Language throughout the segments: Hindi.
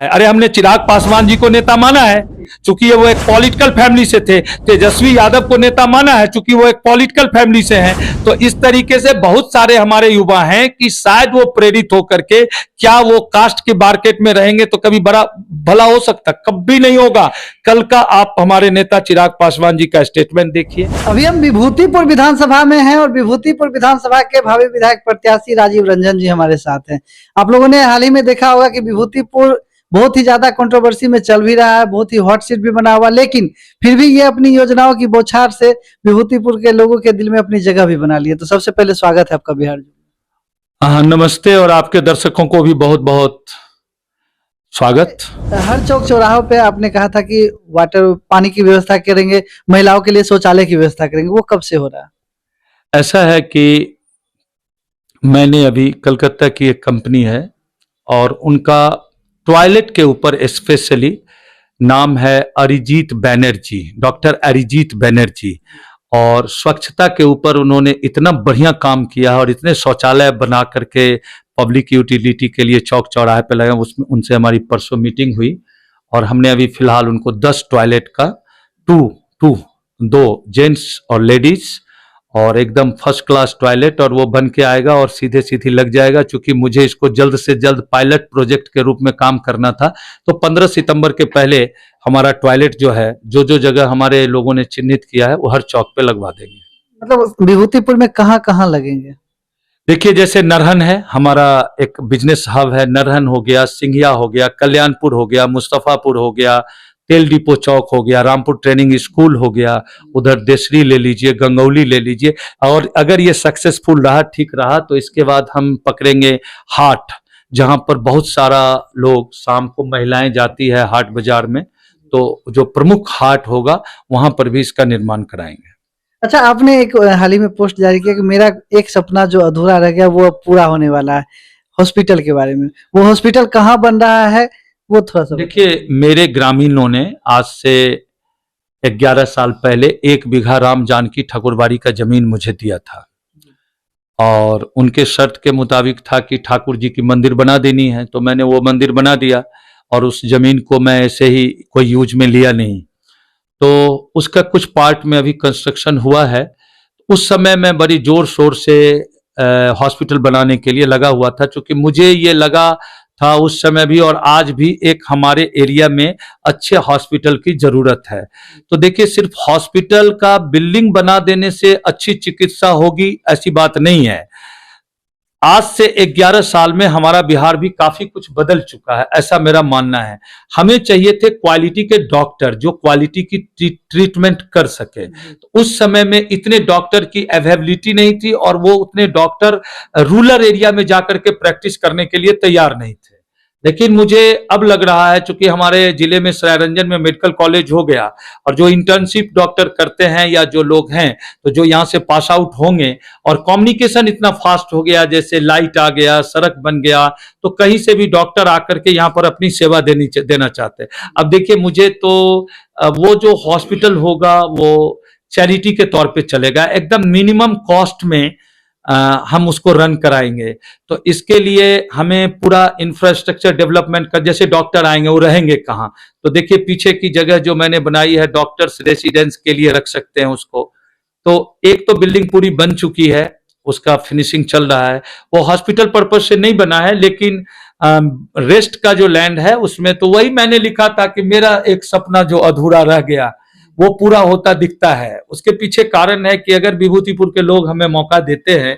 अरे हमने चिराग पासवान जी को नेता माना है चूंकि वो एक पॉलिटिकल फैमिली से थे। तेजस्वी यादव को नेता माना है चूंकि वो एक पॉलिटिकल फैमिली से हैं। तो इस तरीके से बहुत सारे हमारे युवा हैं कि शायद वो प्रेरित होकर के क्या वो कास्ट के मार्केट में रहेंगे तो कभी बड़ा भला हो सकता, कभी नहीं होगा। कल का आप हमारे नेता चिराग पासवान जी का स्टेटमेंट देखिए। अभी हम विभूतिपुर विधानसभा में हैं और विभूतिपुर विधानसभा के भावी विधायक प्रत्याशी राजीव रंजन जी हमारे साथ हैं। आप लोगों ने हाल ही में देखा होगा कि विभूतिपुर बहुत ही ज्यादा कंट्रोवर्सी में चल भी रहा है, बहुत ही हॉट सीट भी बना हुआ, लेकिन फिर भी ये अपनी योजनाओं की बौछार से विभूतिपुर के लोगों के दिल में अपनी जगह भी बना लिया। तो सबसे पहले स्वागत है आपका बिहार। हाँ, नमस्ते और आपके दर्शकों को भी बहुत बहुत स्वागत। हर चौक चौराहों पे आपने कहा था कि वाटर पानी की व्यवस्था करेंगे, महिलाओं के लिए शौचालय की व्यवस्था करेंगे, वो कब से हो रहा है? ऐसा है कि मैंने अभी कलकत्ता की एक कंपनी है और उनका टॉयलेट के ऊपर स्पेशली नाम है अरिजीत बैनर्जी, डॉक्टर अरिजीत बैनर्जी, और स्वच्छता के ऊपर उन्होंने इतना बढ़िया काम किया और इतने शौचालय बना करके पब्लिक यूटिलिटी के लिए चौक चौराहे पे लगे। उसमें उनसे हमारी परसों मीटिंग हुई और हमने अभी फिलहाल उनको 10 टॉयलेट का दो जेंट्स और लेडीज और एकदम फर्स्ट क्लास टॉयलेट और वो बन के आएगा और सीधे सीधी लग जाएगा। चूंकि मुझे इसको जल्द से जल्द पायलट प्रोजेक्ट के रूप में काम करना था तो 15 सितंबर के पहले हमारा टॉयलेट जो है जो जगह हमारे लोगों ने चिन्हित किया है वो हर चौक पे लगवा देंगे। मतलब विभूतिपुर में कहाँ कहाँ लगेंगे? देखिए, जैसे नरहन है, हमारा एक बिजनेस हब है, नरहन हो गया, सिंघिया हो गया, कल्याणपुर हो गया, मुस्तफापुर हो गया, तेल डिपो चौक हो गया, रामपुर ट्रेनिंग स्कूल हो गया, उधर देसरी ले लीजिए, गंगौली ले लीजिए। और अगर ये सक्सेसफुल रहा, ठीक रहा, तो इसके बाद हम पकड़ेंगे हाट, जहां पर बहुत सारा लोग शाम को महिलाएं जाती है हाट बाजार में, तो जो प्रमुख हाट होगा वहां पर भी इसका निर्माण कराएंगे। अच्छा, आपने एक हाल ही में पोस्ट जारी किया कि मेरा एक सपना जो अधूरा रह गया वो अब पूरा होने वाला है, हॉस्पिटल के बारे में। वो हॉस्पिटल कहाँ बन रहा है वो थोड़ा सा देखिए, मेरे ग्रामीणों ने आज से 11 साल पहले 1 बीघा राम जानकी ठाकुरबाड़ी का जमीन मुझे दिया था और उनके शर्त के मुताबिक था कि ठाकुर जी की मंदिर बना देनी है, तो मैंने वो मंदिर बना दिया और उस जमीन को मैं ऐसे ही कोई यूज में लिया नहीं। तो उसका कुछ पार्ट में अभी कंस्ट्रक्शन हुआ है। उस समय मैं बड़ी जोर शोर से हॉस्पिटल बनाने के लिए लगा हुआ था, क्योंकि मुझे ये लगा था उस समय भी और आज भी एक हमारे एरिया में अच्छे हॉस्पिटल की जरूरत है। तो देखिए, सिर्फ हॉस्पिटल का बिल्डिंग बना देने से अच्छी चिकित्सा होगी ऐसी बात नहीं है। आज से 11 साल में हमारा बिहार भी काफी कुछ बदल चुका है, ऐसा मेरा मानना है। हमें चाहिए थे क्वालिटी के डॉक्टर जो क्वालिटी की ट्रीटमेंट कर सके। तो उस समय में इतने डॉक्टर की अवेलेबिलिटी नहीं थी और वो उतने डॉक्टर रूरल एरिया में जाकर के प्रैक्टिस करने के लिए तैयार नहीं थे। लेकिन मुझे अब लग रहा है, चूंकि हमारे जिले में सरायरंजन में मेडिकल कॉलेज हो गया और जो इंटर्नशिप डॉक्टर करते हैं या जो लोग हैं तो जो यहाँ से पास आउट होंगे और कम्युनिकेशन इतना फास्ट हो गया, जैसे लाइट आ गया, सड़क बन गया, तो कहीं से भी डॉक्टर आकर के यहाँ पर अपनी सेवा देना चाहते हैं। अब देखिए, मुझे तो वो जो हॉस्पिटल होगा वो चैरिटी के तौर पे चलेगा, एकदम मिनिमम कॉस्ट में हम उसको रन कराएंगे। तो इसके लिए हमें पूरा इंफ्रास्ट्रक्चर डेवलपमेंट का, जैसे डॉक्टर आएंगे वो रहेंगे कहाँ, तो देखिए पीछे की जगह जो मैंने बनाई है डॉक्टर्स रेसिडेंस के लिए रख सकते हैं उसको। तो एक तो बिल्डिंग पूरी बन चुकी है, उसका फिनिशिंग चल रहा है। वो हॉस्पिटल पर्पज से नहीं बना है, लेकिन रेस्ट का जो लैंड है उसमें, तो वही मैंने लिखा था कि मेरा एक सपना जो अधूरा रह गया वो पूरा होता दिखता है। उसके पीछे कारण है कि अगर विभूतिपुर के लोग हमें मौका देते हैं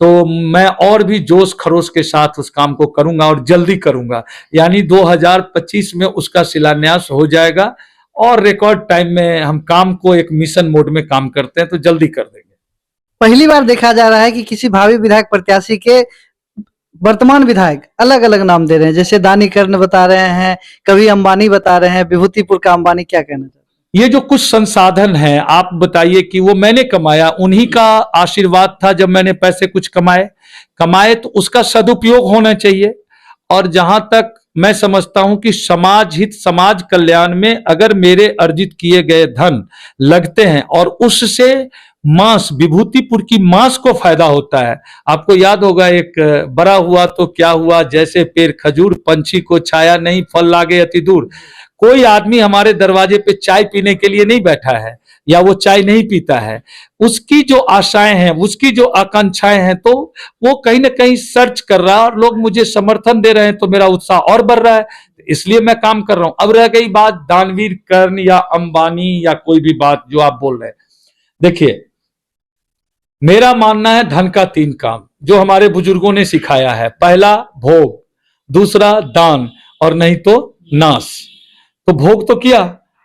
तो मैं और भी जोश खरोश के साथ उस काम को करूंगा और जल्दी करूंगा। यानी 2025 में उसका शिलान्यास हो जाएगा और रिकॉर्ड टाइम में हम काम को एक मिशन मोड में काम करते हैं तो जल्दी कर देंगे। पहली बार देखा जा रहा है कि किसी भावी विधायक प्रत्याशी के वर्तमान विधायक अलग अलग नाम दे रहे हैं, जैसे दानीकर्ण बता रहे हैं, कभी अंबानी बता रहे हैं, विभूतिपुर का अंबानी। क्या कहना चाहते हैं? ये जो कुछ संसाधन है, आप बताइए कि वो मैंने कमाया, उन्हीं का आशीर्वाद था जब मैंने पैसे कुछ कमाए तो उसका सदुपयोग होना चाहिए। और जहां तक मैं समझता हूं कि समाज हित, समाज कल्याण में अगर मेरे अर्जित किए गए धन लगते हैं और उससे मांस, विभूतिपुर की मांस को फायदा होता है। आपको याद होगा, एक बड़ा हुआ तो क्या हुआ, जैसे पेड़ खजूर, पंछी को छाया नहीं, फल लागे अति दूर। कोई आदमी हमारे दरवाजे पे चाय पीने के लिए नहीं बैठा है, या वो चाय नहीं पीता है। उसकी जो आशाएं हैं, उसकी जो आकांक्षाएं हैं, तो वो कहीं ना कहीं सर्च कर रहा है, और लोग मुझे समर्थन दे रहे हैं तो मेरा उत्साह और बढ़ रहा है, इसलिए मैं काम कर रहा हूं। अब रह गई बात दानवीर कर्ण या अंबानी या कोई भी बात जो आप बोल रहे हैं, देखिए मेरा मानना है धन का 3 काम जो हमारे बुजुर्गों ने सिखाया है। पहला भोग, दूसरा दान, और नहीं तो नाश। तो भोग तो किया,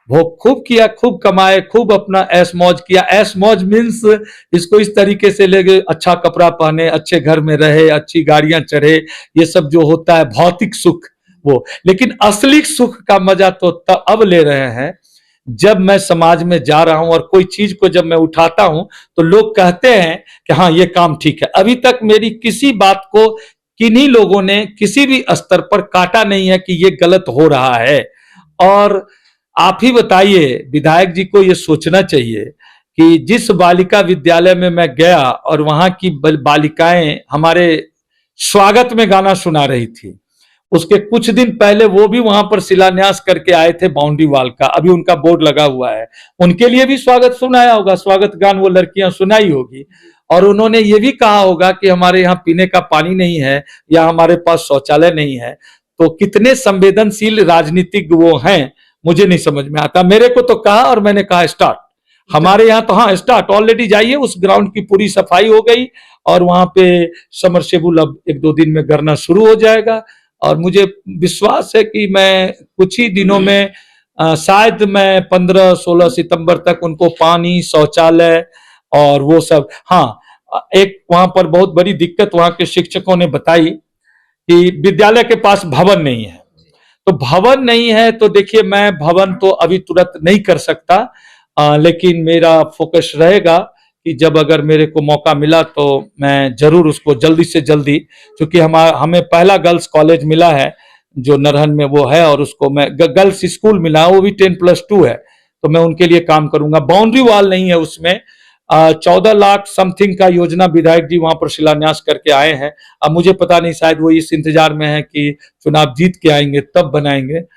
भोग खूब किया, खूब कमाए, खूब अपना ऐश मौज किया। ऐश मौज मीन्स इसको इस तरीके से ले गए, अच्छा कपड़ा पहने, अच्छे घर में रहे, अच्छी गाड़ियां चढ़े, ये सब जो होता है भौतिक सुख वो। लेकिन असली सुख का मजा तो अब ले रहे हैं जब मैं समाज में जा रहा हूं और कोई चीज को जब मैं उठाता हूं तो लोग कहते हैं कि हाँ ये काम ठीक है। अभी तक मेरी किसी बात को किन्हीं लोगों ने किसी भी स्तर पर काटा नहीं है कि ये गलत हो रहा है। और आप ही बताइए, विधायक जी को ये सोचना चाहिए कि जिस बालिका विद्यालय में मैं गया और वहां की बालिकाएं हमारे स्वागत में गाना सुना रही थी, उसके कुछ दिन पहले वो भी वहां पर शिलान्यास करके आए थे बाउंड्री वॉल का, अभी उनका बोर्ड लगा हुआ है, उनके लिए भी स्वागत सुनाया होगा, स्वागत गान वो लड़कियां सुनाई होगी। और उन्होंने ये भी कहा होगा कि हमारे यहाँ पीने का पानी नहीं है या हमारे पास शौचालय नहीं है। तो कितने संवेदनशील राजनीतिक वो हैं, मुझे नहीं समझ में आता। मेरे को तो कहा और मैंने कहा स्टार्ट, हमारे यहाँ तो हाँ स्टार्ट, ऑलरेडी जाइए, उस ग्राउंड की पूरी सफाई हो गई और वहां पे समरसेबुल अब 1-2 दिन में करना शुरू हो जाएगा। और मुझे विश्वास है कि मैं कुछ ही दिनों में शायद मैं 15-16 सितंबर तक उनको पानी, शौचालय और वो सब। हाँ, एक वहां पर बहुत बड़ी दिक्कत वहां के शिक्षकों ने बताई कि विद्यालय के पास भवन नहीं है। तो भवन नहीं है तो देखिए, मैं भवन तो अभी तुरंत नहीं कर सकता, लेकिन मेरा फोकस रहेगा कि जब अगर मेरे को मौका मिला तो मैं जरूर उसको जल्दी से जल्दी, क्योंकि हमें पहला गर्ल्स कॉलेज मिला है जो नरहन में वो है, और उसको मैं गर्ल्स स्कूल मिला है, वो भी 10+2 है, तो मैं उनके लिए काम करूंगा। बाउंड्री वॉल नहीं है उसमें, 14 लाख समथिंग का योजना विधायक जी वहां पर शिलान्यास करके आए हैं। अब मुझे पता नहीं, शायद वो इस इंतजार में है कि चुनाव जीत के आएंगे तब बनाएंगे।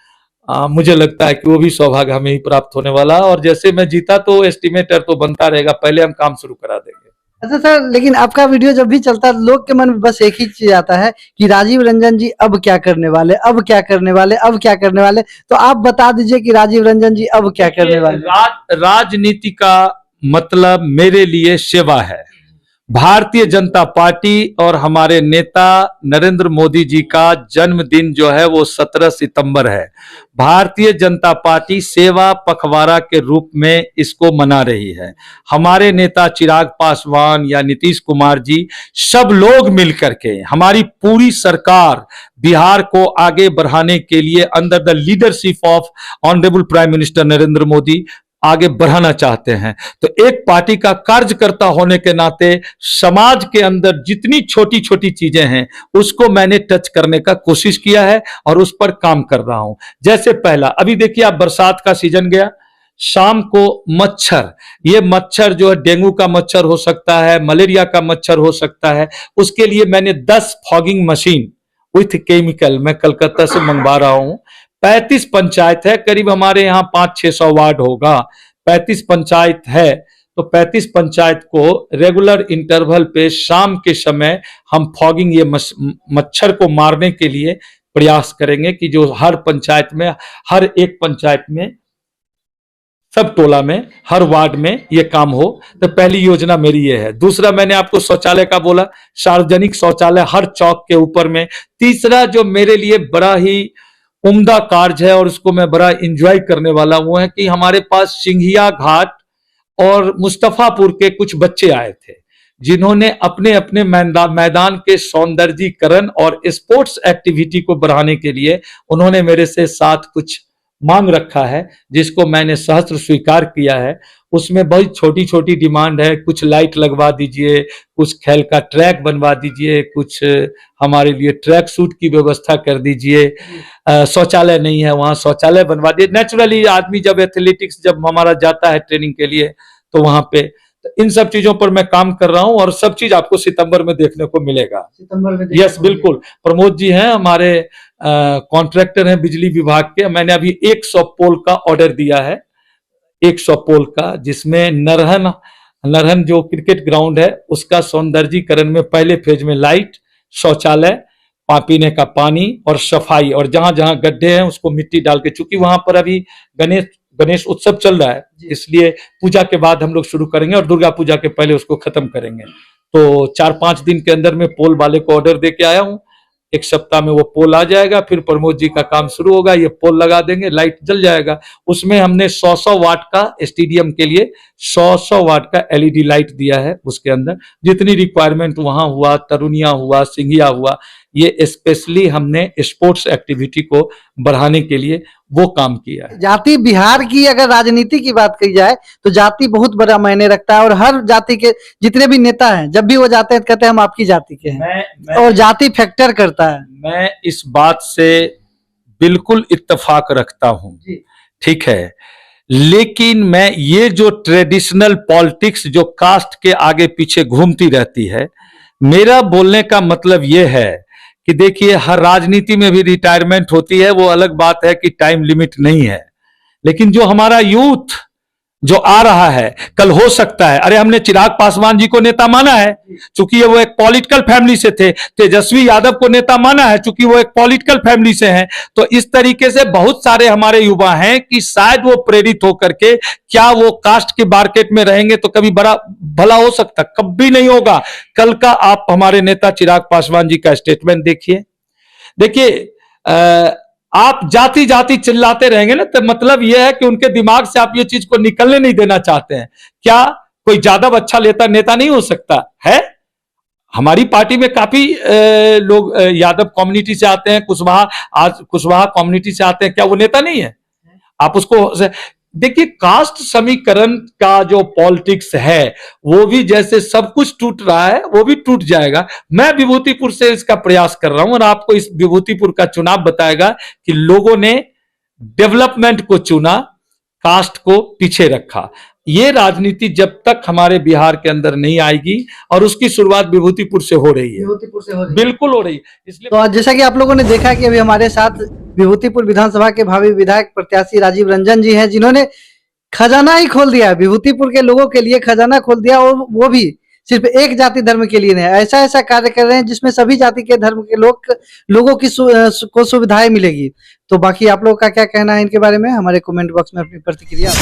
मुझे लगता है कि वो भी सौभाग्य हमें ही प्राप्त होने वाला, और जैसे मैं जीता तो एस्टिमेटर तो बनता रहेगा, पहले हम काम शुरू करा देंगे। अच्छा सर, लेकिन आपका वीडियो जब भी चलता है लोग के मन में बस एक ही चीज आता है कि राजीव रंजन जी अब क्या करने वाले, अब क्या करने वाले, अब क्या करने वाले। तो आप बता दीजिए कि राजीव रंजन जी अब क्या करने वाले। राजनीति का मतलब मेरे लिए सेवा है। भारतीय जनता पार्टी और हमारे नेता नरेंद्र मोदी जी का जन्मदिन जो है वो 17 सितंबर है। भारतीय जनता पार्टी सेवा पखवाड़ा के रूप में इसको मना रही है। हमारे नेता चिराग पासवान या नीतीश कुमार जी, सब लोग मिलकर के हमारी पूरी सरकार बिहार को आगे बढ़ाने के लिए under the leadership of honourable prime minister Narendra Modi आगे बढ़ाना चाहते हैं। तो एक पार्टी का कार्यकर्ता होने के नाते समाज के अंदर जितनी छोटी छोटी चीजें हैं उसको मैंने टच करने का कोशिश किया है और उस पर काम कर रहा हूं। जैसे पहला, अभी देखिए आप, बरसात का सीजन गया, शाम को मच्छर, ये मच्छर जो है डेंगू का मच्छर हो सकता है, मलेरिया का मच्छर हो सकता है, उसके लिए मैंने 10 फॉगिंग मशीन विथ केमिकल मैं कलकत्ता से मंगवा रहा हूं। 35 पंचायत है, करीब हमारे यहाँ 500-600 वार्ड होगा, 35 पंचायत है, तो 35 पंचायत को रेगुलर इंटरवल पे शाम के समय हम फॉगिंग, ये मच्छर को मारने के लिए प्रयास करेंगे कि जो हर पंचायत में, हर एक पंचायत में, सब टोला में, हर वार्ड में ये काम हो। तो पहली योजना मेरी ये है। दूसरा, मैंने आपको शौचालय का बोला, सार्वजनिक शौचालय हर चौक के ऊपर में। तीसरा जो मेरे लिए बड़ा ही उम्दा कार्य है और उसको मैं बड़ा एंजॉय करने वाला, वो है कि हमारे पास सिंघिया घाट और मुस्तफापुर के कुछ बच्चे आए थे जिन्होंने अपने अपने मैदान के सौंदर्यीकरण और स्पोर्ट्स एक्टिविटी को बढ़ाने के लिए उन्होंने मेरे से साथ कुछ मांग रखा है, जिसको मैंने सहर्ष स्वीकार किया है। उसमें बहुत छोटी छोटी डिमांड है, कुछ लाइट लगवा दीजिए, कुछ खेल का ट्रैक बनवा दीजिए, कुछ हमारे लिए ट्रैक सूट की व्यवस्था कर दीजिए, शौचालय नहीं है वहां शौचालय बनवा दिए। नेचुरली आदमी जब एथलेटिक्स जब हमारा जाता है ट्रेनिंग के लिए तो वहां पे, तो इन सब चीजों पर मैं काम कर रहा हूं और सब चीज आपको सितंबर में देखने को मिलेगा। सितंबर में यस बिल्कुल। प्रमोद जी हैं हमारे कॉन्ट्रैक्टर हैं बिजली विभाग के। मैंने अभी 100 पोल का ऑर्डर दिया है, 100 पोल का, जिसमें नरहन जो क्रिकेट ग्राउंड है उसका सौंदर्यीकरण में पहले फेज में लाइट, शौचालय, पीने का पानी और सफाई, और जहां जहां गड्ढे हैं उसको मिट्टी डाल के, चूंकि वहां पर अभी गणेश उत्सव चल रहा है, इसलिए पूजा के बाद हम लोग शुरू करेंगे और दुर्गा पूजा के पहले उसको खत्म करेंगे। तो 4-5 दिन के अंदर में पोल वाले को ऑर्डर दे के आया हूं, 1 सप्ताह में वो पोल आ जाएगा, फिर प्रमोद जी का काम शुरू होगा, ये पोल लगा देंगे, लाइट जल जाएगा। उसमें हमने 100 वाट का स्टेडियम के लिए 100 वाट का एलईडी लाइट दिया है। उसके अंदर जितनी रिक्वायरमेंट वहां हुआ, तरुनिया हुआ, सिंघिया हुआ, ये स्पेशली हमने स्पोर्ट्स एक्टिविटी को बढ़ाने के लिए वो काम किया है। जाति, बिहार की अगर राजनीति की बात की जाए तो जाति बहुत बड़ा मायने रखता है और हर जाति के जितने भी नेता हैं जब भी वो जाते हैं कहते हैं हम आपकी जाति के हैं, और जाति फैक्टर करता है। मैं इस बात से बिल्कुल इत्तेफाक रखता हूं, ठीक है, लेकिन मैं ये जो ट्रेडिशनल पॉलिटिक्स जो कास्ट के आगे पीछे घूमती रहती है, मेरा बोलने का मतलब ये है कि देखिए हर राजनीति में भी रिटायरमेंट होती है, वो अलग बात है कि टाइम लिमिट नहीं है, लेकिन जो हमारा यूथ जो आ रहा है कल हो सकता है, अरे हमने चिराग पासवान जी को नेता माना है चूंकि वो एक पॉलिटिकल फैमिली से थे, तेजस्वी यादव को नेता माना है चूंकि वो एक पॉलिटिकल फैमिली से हैं। तो इस तरीके से बहुत सारे हमारे युवा हैं कि शायद वो प्रेरित होकर के क्या वो कास्ट के मार्केट में रहेंगे तो कभी बड़ा भला हो सकता, कभी नहीं होगा। कल का आप हमारे नेता चिराग पासवान जी का स्टेटमेंट देखिए, आप जाति जाति चिल्लाते रहेंगे ना, तो मतलब यह है कि उनके दिमाग से आप ये चीज को निकलने नहीं देना चाहते हैं। क्या कोई यादव अच्छा नेता नहीं हो सकता है? हमारी पार्टी में काफी लोग यादव कम्युनिटी से आते हैं, कुशवाहा कम्युनिटी से आते हैं, क्या वो नेता नहीं है? आप उसको देखिए, कास्ट समीकरण का जो पॉलिटिक्स है वो भी जैसे सब कुछ टूट रहा है वो भी टूट जाएगा। मैं विभूतिपुर से इसका प्रयास कर रहा हूं और आपको इस विभूतिपुर का चुनाव बताएगा कि लोगों ने डेवलपमेंट को चुना, कास्ट को पीछे रखा। ये राजनीति जब तक हमारे बिहार के अंदर नहीं आएगी, और उसकी शुरुआत विभूतिपुर से हो रही है, बिल्कुल हो रही है। इसलिए तो जैसा कि आप लोगों ने देखा कि अभी हमारे साथ विभूतिपुर विधानसभा के भावी विधायक प्रत्याशी राजीव रंजन जी हैं, जिन्होंने खजाना ही खोल दिया, विभूतिपुर के लोगों के लिए खजाना खोल दिया, और वो भी सिर्फ एक जाति धर्म के लिए नहीं, ऐसा कार्य कर रहे हैं जिसमें सभी जाति के धर्म के लोगों की को सुविधाएं मिलेगी। तो बाकी आप लोगों का क्या कहना है इनके बारे में, हमारे कमेंट बॉक्स में अपनी प्रतिक्रिया